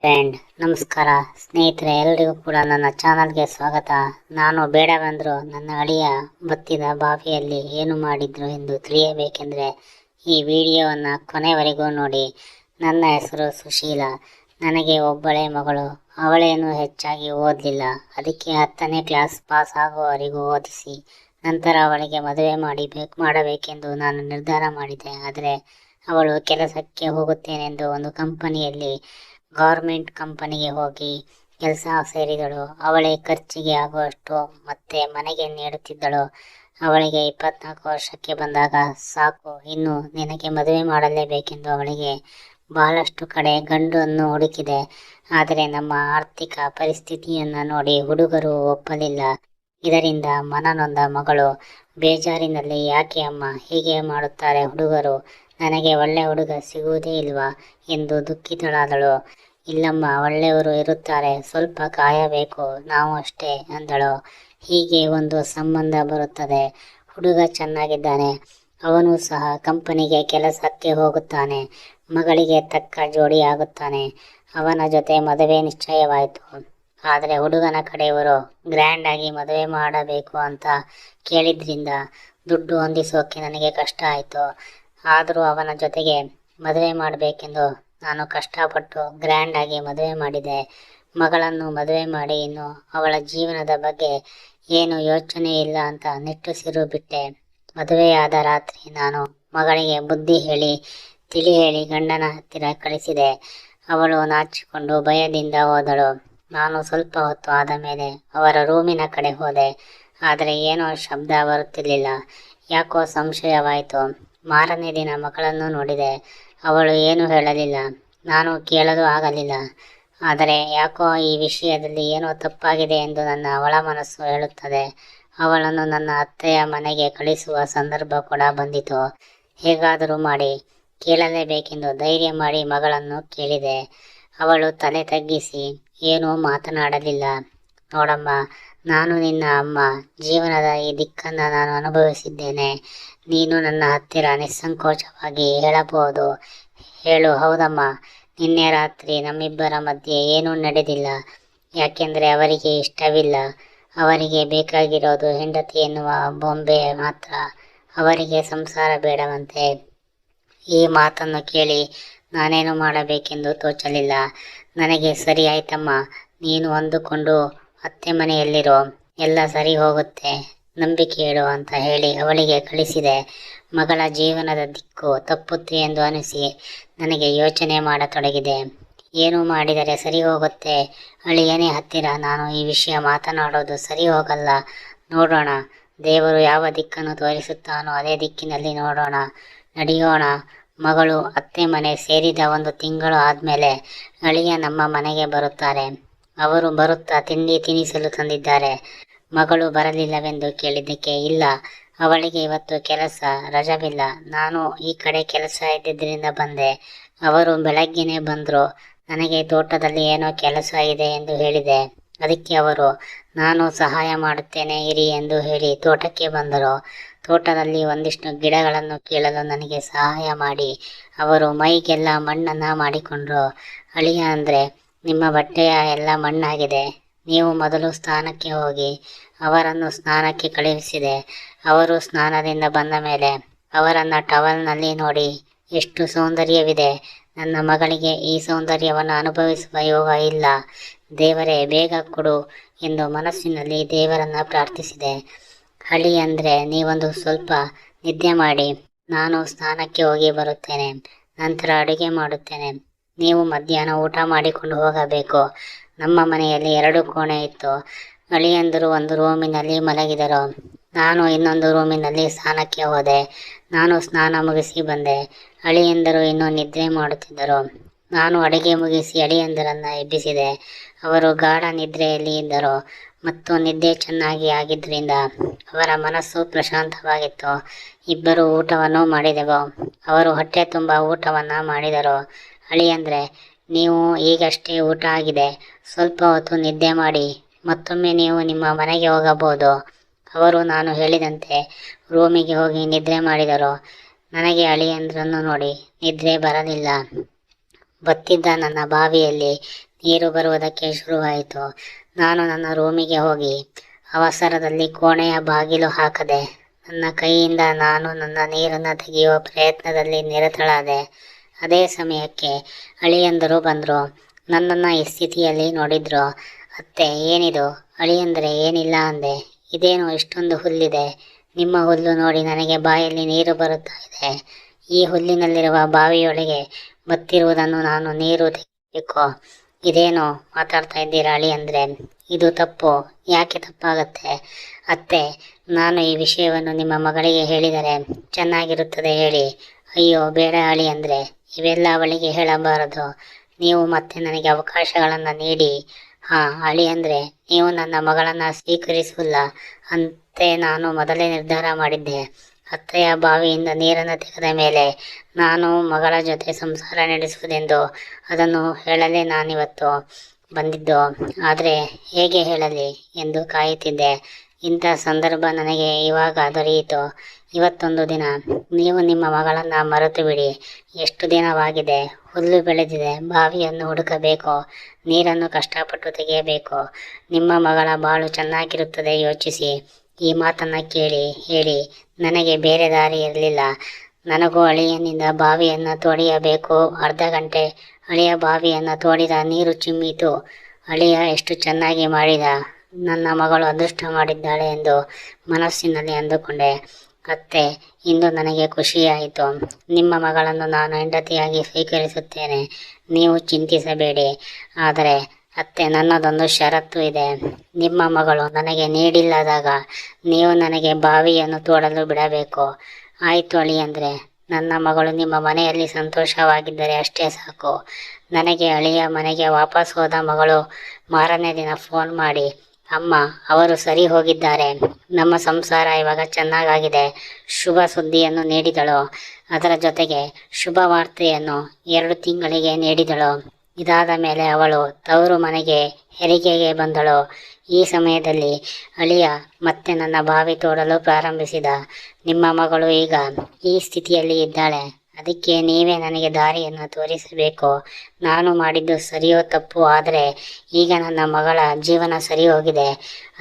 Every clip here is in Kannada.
ಫ್ರೆಂಡ್ ನಮಸ್ಕಾರ ಸ್ನೇಹಿತರೆ, ಎಲ್ಲರಿಗೂ ಕೂಡ ನನ್ನ ಚಾನಲ್ಗೆ ಸ್ವಾಗತ. ನಾನು ಬೇಡವೆಂದ್ರು ನನ್ನ ಅಳಿಯ ಬತ್ತಿದ ಬಾವಿಯಲ್ಲಿ ಏನು ಮಾಡಿದ್ರು ಎಂದು ತಿಳಿಯಬೇಕೆಂದರೆ ಈ ವಿಡಿಯೋವನ್ನು ಕೊನೆವರೆಗೂ ನೋಡಿ. ನನ್ನ ಹೆಸರು ಸುಶೀಲ. ನನಗೆ ಒಬ್ಬಳೇ ಮಗಳು. ಅವಳೇನು ಹೆಚ್ಚಾಗಿ ಓದಲಿಲ್ಲ. ಅದಕ್ಕೆ 10ನೇ ಕ್ಲಾಸ್ ಪಾಸ್ ಆಗುವವರೆಗೂ ಓದಿಸಿ ನಂತರ ಅವಳಿಗೆ ಮದುವೆ ಮಾಡಬೇಕೆಂದು ನಾನು ನಿರ್ಧಾರ ಮಾಡಿದೆ. ಆದರೆ ಅವಳು ಕೆಲಸಕ್ಕೆ ಹೋಗುತ್ತೇನೆಂದು ಒಂದು ಕಂಪನಿಯಲ್ಲಿ ಗೌರ್ಮೆಂಟ್ ಕಂಪನಿಗೆ ಹೋಗಿ ಕೆಲಸ ಸೇರಿದಳು. ಅವಳೇ ಖರ್ಚಿಗೆ ಆಗುವಷ್ಟು ಮತ್ತೆ ಮನೆಗೆ ನೀಡುತ್ತಿದ್ದಳು. ಅವಳಿಗೆ 24 ವರ್ಷಕ್ಕೆ ಬಂದಾಗ ಸಾಕು, ಇನ್ನು ನಿನಗೆ ಮದುವೆ ಮಾಡಲೇಬೇಕೆಂದು ಅವಳಿಗೆ ಬಹಳಷ್ಟು ಕಡೆ ಗಂಡನ್ನು ಹುಡುಕಿದೆ. ಆದರೆ ನಮ್ಮ ಆರ್ಥಿಕ ಪರಿಸ್ಥಿತಿಯನ್ನು ನೋಡಿ ಹುಡುಗರು ಒಪ್ಪಲಿಲ್ಲ. ಇದರಿಂದ ಮನನೊಂದ ಮಗಳು ಬೇಜಾರಿನಲ್ಲಿ, ಯಾಕೆ ಅಮ್ಮ ಹೀಗೆ ಮಾಡುತ್ತಾರೆ ಹುಡುಗರು, ನನಗೆ ಒಳ್ಳೆ ಹುಡುಗ ಸಿಗುವುದೇ ಇಲ್ವಾ ಎಂದು ದುಃಖಿತಳಾದಳು. ಇಲ್ಲಮ್ಮ, ಒಳ್ಳೆಯವರು ಇರುತ್ತಾರೆ, ಸ್ವಲ್ಪ ಕಾಯಬೇಕು ನಾವು ಅಷ್ಟೇ ಅಂದಳು. ಹೀಗೆ ಒಂದು ಸಂಬಂಧ ಬರುತ್ತದೆ. ಹುಡುಗ ಚೆನ್ನಾಗಿದ್ದಾನೆ. ಅವನು ಸಹ ಕಂಪನಿಗೆ ಕೆಲಸಕ್ಕೆ ಹೋಗುತ್ತಾನೆ. ಮಗಳಿಗೆ ತಕ್ಕ ಜೋಡಿ ಆಗುತ್ತಾನೆ. ಅವನ ಜೊತೆ ಮದುವೆ ನಿಶ್ಚಯವಾಯಿತು. ಆದರೆ ಹುಡುಗನ ಕಡೆಯವರು ಗ್ರ್ಯಾಂಡ್ ಆಗಿ ಮದುವೆ ಮಾಡಬೇಕು ಅಂತ ಕೇಳಿದ್ರಿಂದ ದುಡ್ಡು ಹೊಂದಿಸೋಕೆ ನನಗೆ ಕಷ್ಟ ಆಯಿತು. ಆದರೂ ಅವನ ಜೊತೆಗೆ ಮದುವೆ ಮಾಡಬೇಕೆಂದು ನಾನು ಕಷ್ಟಪಟ್ಟು ಗ್ರ್ಯಾಂಡ್ ಆಗಿ ಮದುವೆ ಮಾಡಿದೆ. ಮಗಳನ್ನು ಮದುವೆ ಮಾಡಿ ಇನ್ನು ಅವಳ ಜೀವನದ ಬಗ್ಗೆ ಏನು ಯೋಚನೆ ಇಲ್ಲ ಅಂತ ನಿಟ್ಟುಸಿರು ಬಿಟ್ಟೆ. ಮದುವೆಯಾದ ರಾತ್ರಿ ನಾನು ಮಗಳಿಗೆ ಬುದ್ಧಿ ಹೇಳಿ ತಿಳಿ ಹೇಳಿ ಗಂಡನ ಹತ್ತಿರ ಕಳಿಸಿದೆ. ಅವಳು ನಾಚಿಕೊಂಡು ಭಯದಿಂದ ಹೋದಳು. ನಾನು ಸ್ವಲ್ಪ ಹೊತ್ತು ಆದ ಮೇಲೆ ಅವರ ರೂಮಿನ ಕಡೆ ಹೋದೆ. ಆದರೆ ಏನೋ ಶಬ್ದ ಬರುತ್ತಿರಲಿಲ್ಲ. ಯಾಕೋ ಸಂಶಯವಾಯಿತು. ಮಾರನೇ ದಿನ ಮಗಳನ್ನು ನೋಡಿದೆ. ಅವಳು ಏನೂ ಹೇಳಲಿಲ್ಲ. ನಾನು ಕೇಳಲು ಆಗಲಿಲ್ಲ. ಆದರೆ ಯಾಕೋ ಈ ವಿಷಯದಲ್ಲಿ ಏನೋ ತಪ್ಪಾಗಿದೆ ಎಂದು ನನ್ನ ಒಳ ಮನಸ್ಸು ಹೇಳುತ್ತದೆ. ಅವಳನ್ನು ನನ್ನ ಅತ್ತೆಯ ಮನೆಗೆ ಕಳಿಸುವ ಸಂದರ್ಭ ಕೂಡ ಬಂದಿತು. ಹೇಗಾದರೂ ಮಾಡಿ ಕೇಳಲೇಬೇಕೆಂದು ಧೈರ್ಯ ಮಾಡಿ ಮಗಳನ್ನು ಕೇಳಿದೆ. ಅವಳು ತಲೆ ತಗ್ಗಿಸಿ ಏನೂ ಮಾತನಾಡಲಿಲ್ಲ. ನೋಡಮ್ಮ, ನಾನು ನಿನ್ನ ಅಮ್ಮ. ಜೀವನದ ಈ ದಿಕ್ಕನ್ನು ನಾನು ಅನುಭವಿಸಿದ್ದೇನೆ. ನೀನು ನನ್ನ ಹತ್ತಿರ ನಿಸ್ಸಂಕೋಚವಾಗಿ ಹೇಳಬಹುದು. ಹೇಳು. ಹೌದಮ್ಮ, ನಿನ್ನೆ ರಾತ್ರಿ ನಮ್ಮಿಬ್ಬರ ಮಧ್ಯೆ ಏನೂ ನಡೆದಿಲ್ಲ. ಯಾಕೆಂದರೆ ಅವರಿಗೆ ಇಷ್ಟವಿಲ್ಲ. ಅವರಿಗೆ ಬೇಕಾಗಿರೋದು ಹೆಂಡತಿ ಎನ್ನುವ ಬೊಂಬೆ ಮಾತ್ರ. ಅವರಿಗೆ ಸಂಸಾರ ಬೇಡವಂತೆ. ಈ ಮಾತನ್ನು ಕೇಳಿ ನಾನೇನು ಮಾಡಬೇಕೆಂದು ತೋಚಲಿಲ್ಲ. ನನಗೆ ಸರಿ ಆಯ್ತಮ್ಮ, ನೀನು ಅಂದುಕೊಂಡು ಅತ್ತೆ ಮನೆಯಲ್ಲಿರೋ, ಎಲ್ಲ ಸರಿ ಹೋಗುತ್ತೆ, ನಂಬಿಕೆ ಇಡು ಅಂತ ಹೇಳಿ ಅವಳಿಗೆ ಕಳಿಸಿದೆ. ಮಗಳ ಜೀವನದ ದಿಕ್ಕು ತಪ್ಪುತ್ತೆ ಎಂದು ಅನಿಸಿ ನನಗೆ ಯೋಚನೆ ಮಾಡತೊಡಗಿದೆ. ಏನು ಮಾಡಿದರೆ ಸರಿ ಹೋಗುತ್ತೆ? ಅಳಿಯನೇ ಹತ್ತಿರ ನಾನು ಈ ವಿಷಯ ಮಾತನಾಡೋದು ಸರಿ ಹೋಗಲ್ಲ. ನೋಡೋಣ, ದೇವರು ಯಾವ ದಿಕ್ಕನ್ನು ತೋರಿಸುತ್ತಾನೋ ಅದೇ ದಿಕ್ಕಿನಲ್ಲಿ ನೋಡೋಣ, ನಡೆಯೋಣ. ಮಗಳು ಅತ್ತೆ ಮನೆ ಸೇರಿದ 1 ತಿಂಗಳು ಆದಮೇಲೆ ಅಳಿಯ ನಮ್ಮ ಮನೆಗೆ ಬರುತ್ತಾರೆ. ಅವರು ಬರುತ್ತಾ ತಿಂಡಿ ತಿನಿಸಲು ತಂದಿದ್ದಾರೆ. ಮಗಳು ಬರಲಿಲ್ಲವೆಂದು ಕೇಳಿದ್ದಕ್ಕೆ, ಇಲ್ಲ, ಅವಳಿಗೆ ಇವತ್ತು ಕೆಲಸ ರಜವಿಲ್ಲ, ನಾನು ಈ ಕಡೆ ಕೆಲಸ ಇದ್ದಿದ್ದರಿಂದ ಬಂದೆ. ಅವರು ಬೆಳಗ್ಗೆನೇ ಬಂದರು. ನನಗೆ ತೋಟದಲ್ಲಿ ಏನೋ ಕೆಲಸ ಇದೆ ಎಂದು ಹೇಳಿದೆ. ಅದಕ್ಕೆ ಅವರು ನಾನು ಸಹಾಯ ಮಾಡುತ್ತೇನೆ ಇರಿ ಎಂದು ಹೇಳಿ ತೋಟಕ್ಕೆ ಬಂದರು. ತೋಟದಲ್ಲಿ ಒಂದಿಷ್ಟು ಗಿಡಗಳನ್ನು ಕೀಳಲು ನನಗೆ ಸಹಾಯ ಮಾಡಿ ಅವರು ಮೈಗೆಲ್ಲ ಮಣ್ಣನ್ನು ಮಾಡಿಕೊಂಡ್ರು. ಅಳಿಯ ಅಂದರೆ, ನಿಮ್ಮ ಬಟ್ಟೆಯ ಎಲ್ಲ ಮಣ್ಣಾಗಿದೆ, ನೀವು ಮೊದಲು ಸ್ನಾನಕ್ಕೆ ಹೋಗಿ. ಅವರನ್ನು ಸ್ನಾನಕ್ಕೆ ಕಳುಹಿಸಿದೆ. ಅವರು ಸ್ನಾನದಿಂದ ಬಂದ ಮೇಲೆ ಅವರನ್ನು ಟವಲ್ನಲ್ಲಿ ನೋಡಿ, ಎಷ್ಟು ಸೌಂದರ್ಯವಿದೆ. ನನ್ನ ಮಗಳಿಗೆ ಈ ಸೌಂದರ್ಯವನ್ನು ಅನುಭವಿಸುವ ಯೋಗ ಇಲ್ಲ. ದೇವರೇ ಬೇಗ ಕೊಡು ಎಂದು ಮನಸ್ಸಿನಲ್ಲಿ ದೇವರನ್ನು ಪ್ರಾರ್ಥಿಸಿದೆ. ಹಳಿ ಅಂದರೆ, ನೀವೊಂದು ಸ್ವಲ್ಪ ನಿದ್ದೆ ಮಾಡಿ, ನಾನು ಸ್ನಾನಕ್ಕೆ ಹೋಗಿ ಬರುತ್ತೇನೆ, ನಂತರ ಅಡುಗೆ ಮಾಡುತ್ತೇನೆ. ನೀವು ಮಧ್ಯಾಹ್ನ ಊಟ ಮಾಡಿಕೊಂಡು ಹೋಗಬೇಕು. ನಮ್ಮ ಮನೆಯಲ್ಲಿ 2 ಕೋಣೆ ಇತ್ತು. ಅಳಿಯಂದರು ಒಂದು ರೂಮಿನಲ್ಲಿ ಮಲಗಿದರು. ನಾನು ಇನ್ನೊಂದು ರೂಮಿನಲ್ಲಿ ಸ್ನಾನಕ್ಕೆ ಹೋದೆ. ನಾನು ಸ್ನಾನ ಮುಗಿಸಿ ಬಂದೆ. ಅಳಿಯಂದರು ಇನ್ನೂ ನಿದ್ರೆ ಮಾಡುತ್ತಿದ್ದರು. ನಾನು ಅಡುಗೆ ಮುಗಿಸಿ ಅಳಿಯಂದರನ್ನು ಎಬ್ಬಿಸಿದೆ. ಅವರು ಗಾಢ ನಿದ್ರೆಯಲ್ಲಿ ಇದ್ದರು ಮತ್ತು ನಿದ್ದೆ ಚೆನ್ನಾಗಿ ಆಗಿದ್ದರಿಂದ ಅವರ ಮನಸ್ಸು ಪ್ರಶಾಂತವಾಗಿತ್ತು. ಇಬ್ಬರು ಊಟವನ್ನು ಮಾಡಿದೆವು. ಅವರು ಹೊಟ್ಟೆ ತುಂಬ ಊಟವನ್ನು ಮಾಡಿದರು. ಅಳಿಯಂದ್ರೆ, ನೀವು ಈಗಷ್ಟೇ ಊಟ ಆಗಿದೆ, ಸ್ವಲ್ಪ ಹೊತ್ತು ನಿದ್ದೆ ಮಾಡಿ, ಮತ್ತೊಮ್ಮೆ ನೀವು ನಿಮ್ಮ ಮನೆಗೆ ಹೋಗಬಹುದು. ಅವರು ನಾನು ಹೇಳಿದಂತೆ ರೂಮಿಗೆ ಹೋಗಿ ನಿದ್ರೆ ಮಾಡಿದರು. ನನಗೆ ಅಳಿಯಂದ್ರನ್ನು ನೋಡಿ ನಿದ್ರೆ ಬರಲಿಲ್ಲ. ಬತ್ತಿದ್ದ ನನ್ನ ಬಾವಿಯಲ್ಲಿ ನೀರು ಬರುವುದಕ್ಕೆ ಶುರುವಾಯಿತು. ನಾನು ನನ್ನ ರೂಮಿಗೆ ಹೋಗಿ ಅವಸರದಲ್ಲಿ ಕೋಣೆಯ ಬಾಗಿಲು ಹಾಕದೆ ನನ್ನ ಕೈಯಿಂದ ನಾನು ನನ್ನ ನೀರನ್ನು ತೆಗೆಯುವ ಪ್ರಯತ್ನದಲ್ಲಿ ನಿರತಳಾದೆ. ಅದೇ ಸಮಯಕ್ಕೆ ಅಳಿಯಂದರು ಬಂದರು. ನನ್ನನ್ನು ಈ ಸ್ಥಿತಿಯಲ್ಲಿ ನೋಡಿದ್ರು. ಅತ್ತೆ, ಏನಿದು? ಅಳಿಯಂದರೆ ಏನಿಲ್ಲ ಅಂದೆ. ಇದೇನು ಇಷ್ಟೊಂದು ಹುಲ್ಲಿದೆ? ನಿಮ್ಮ ಹುಲ್ಲು ನೋಡಿ ನನಗೆ ಬಾಯಲ್ಲಿ ನೀರು ಬರುತ್ತಾ ಇದೆ. ಈ ಹುಲ್ಲಿನಲ್ಲಿರುವ ಬಾವಿಯೊಳಗೆ ಬತ್ತಿರುವುದನ್ನು ನಾನು ನೀರು ತೆಗೆಯಬೇಕು. ಇದೇನು ಮಾತಾಡ್ತಾ ಇದ್ದೀರಾ ಅಳಿಯಂದ್ರೆ? ಇದು ತಪ್ಪು. ಯಾಕೆ ತಪ್ಪಾಗತ್ತೆ? ಅತ್ತೆ, ನಾನು ಈ ವಿಷಯವನ್ನು ನಿಮ್ಮ ಮಗಳಿಗೆ ಹೇಳಿದರೆ ಚೆನ್ನಾಗಿರುತ್ತದೆ ಹೇಳಿ. ಅಯ್ಯೋ ಬೇಡ ಅಳಿಯಂದ್ರೆ, ಇವೆಲ್ಲ ಅವಳಿಗೆ ಹೇಳಬಾರದು. ನೀವು ಮತ್ತೆ ನನಗೆ ಅವಕಾಶಗಳನ್ನು ನೀಡಿ. ಅಳಿಯಂದ್ರೆ, ನೀವು ನನ್ನ ಮಗಳನ್ನು ಸ್ವೀಕರಿಸಲ್ಲ ಅಂತೆ ನಾನು ಮೊದಲೇ ನಿರ್ಧಾರ ಮಾಡಿದ್ದೆ. ಅತ್ತೆಯ ಬಾವಿಯಿಂದ ನೀರನ್ನು ತೆಗೆದ ಮೇಲೆ ನಾನು ಮಗಳ ಜೊತೆ ಸಂಸಾರ ನಡೆಸುವುದೆಂದು ಅದನ್ನು ಹೇಳಲೇ ನಾನಿವತ್ತು ಬಂದಿದ್ದು. ಆದರೆ ಹೇಗೆ ಹೇಳಲಿ ಎಂದು ಕಾಯುತ್ತಿದ್ದೆ. ಇಂಥ ಸಂದರ್ಭ ನನಗೆ ಇವಾಗ ದೊರೆಯಿತು. ಇವತ್ತೊಂದು ದಿನ ನೀವು ನಿಮ್ಮ ಮಗಳನ್ನು ಮರೆತು ಬಿಡಿ. ಎಷ್ಟು ದಿನವಾಗಿದೆ? ಹುಲ್ಲು ಬೆಳೆದಿದೆ, ಬಾವಿಯನ್ನು ಹುಡುಕಬೇಕು, ನೀರನ್ನು ಕಷ್ಟಪಟ್ಟು ತೆಗೆಯಬೇಕು. ನಿಮ್ಮ ಮಗಳ ಬಾಳು ಚೆನ್ನಾಗಿರುತ್ತದೆ ಯೋಚಿಸಿ. ಈ ಮಾತನ್ನು ಕೇಳಿ ಹೇಳಿ ನನಗೆ ಬೇರೆ ದಾರಿ ಇರಲಿಲ್ಲ. ನನಗೂ ಅಳಿಯನಿಂದ ಬಾವಿಯನ್ನು ತೋಡಿಯಬೇಕು. ಅರ್ಧ ಗಂಟೆ ಅಳಿಯ ಬಾವಿಯನ್ನು ತೋಡಿದ ನೀರು ಚಿಮ್ಮಿತು. ಅಳಿಯ ಎಷ್ಟು ಚೆನ್ನಾಗಿ ಮಾಡಿದ. ನನ್ನ ಮಗಳು ಅದೃಷ್ಟ ಮಾಡಿದ್ದಾಳೆ ಎಂದು ಮನಸ್ಸಿನಲ್ಲಿ ಅಂದುಕೊಂಡೆ. ಅತ್ತೆ, ಇಂದು ನನಗೆ ಖುಷಿಯಾಯಿತು. ನಿಮ್ಮ ಮಗಳನ್ನು ನಾನು ಹೆಂಡತಿಯಾಗಿ ಸ್ವೀಕರಿಸುತ್ತೇನೆ. ನೀವು ಚಿಂತಿಸಬೇಡಿ. ಆದರೆ ಅತ್ತೆ, ನನ್ನದೊಂದು ಷರತ್ತು ಇದೆ. ನಿಮ್ಮ ಮಗಳು ನನಗೆ ನೀಡಿಲ್ಲದಾಗ ನೀವು ನನಗೆ ಬಾವಿಯನ್ನು ತೋಡಲು ಬಿಡಬೇಕು. ಆಯಿತು ಅಳಿಯಂದ್ರೆ. ನನ್ನ ಮಗಳು ನಿಮ್ಮ ಮನೆಯಲ್ಲಿ ಸಂತೋಷವಾಗಿದ್ದರೆ ಅಷ್ಟೇ ಸಾಕು. ನನಗೆ ಅಳಿಯ ಮನೆಗೆ ವಾಪಸ್ ಹೋದ ಮಗಳು ಮಾರನೇ ದಿನ ಫೋನ್ ಮಾಡಿ, ಅಮ್ಮ, ಅವರು ಸರಿ ಹೋಗಿದ್ದಾರೆ, ನಮ್ಮ ಸಂಸಾರ ಇವಾಗ ಚೆನ್ನಾಗಾಗಿದೆ, ಶುಭ ಸುದ್ದಿಯನ್ನು ನೀಡಿದಳು. ಅದರ ಜೊತೆಗೆ ಶುಭ ವಾರ್ತೆಯನ್ನು 2 ತಿಂಗಳಿಗೆ ನೀಡಿದಳು. ಇದಾದ ಮೇಲೆ ಅವಳು ತವರು ಮನೆಗೆ ಹೆರಿಗೆಗೆ ಬಂದಳು. ಈ ಸಮಯದಲ್ಲಿ ಅಳಿಯ ಮತ್ತೆ ನನ್ನ ಬಾವಿ ತೋಡಲು ಪ್ರಾರಂಭಿಸಿದ. ನಿಮ್ಮ ಮಗಳು ಈಗ ಈ ಸ್ಥಿತಿಯಲ್ಲಿ ಇದ್ದಾಳೆ. ಅದಕ್ಕೆ ನೀವೇ ನನಗೆ ದಾರಿಯನ್ನು ತೋರಿಸಬೇಕು. ನಾನು ಮಾಡಿದ್ದು ಸರಿಯೋ ತಪ್ಪು, ಆದರೆ ಈಗ ನನ್ನ ಮಗಳ ಜೀವನ ಸರಿ ಹೋಗಿದೆ.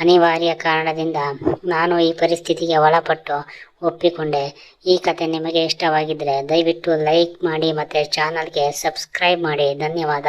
ಅನಿವಾರ್ಯ ಕಾರಣದಿಂದ ನಾನು ಈ ಪರಿಸ್ಥಿತಿಗೆ ಒಳಪಟ್ಟು ಒಪ್ಪಿಕೊಂಡೆ. ಈ ಕತೆ ನಿಮಗೆ ಇಷ್ಟವಾಗಿದ್ದರೆ ದಯವಿಟ್ಟು ಲೈಕ್ ಮಾಡಿ ಮತ್ತು ಚಾನಲ್ಗೆ ಸಬ್ಸ್ಕ್ರೈಬ್ ಮಾಡಿ. ಧನ್ಯವಾದ.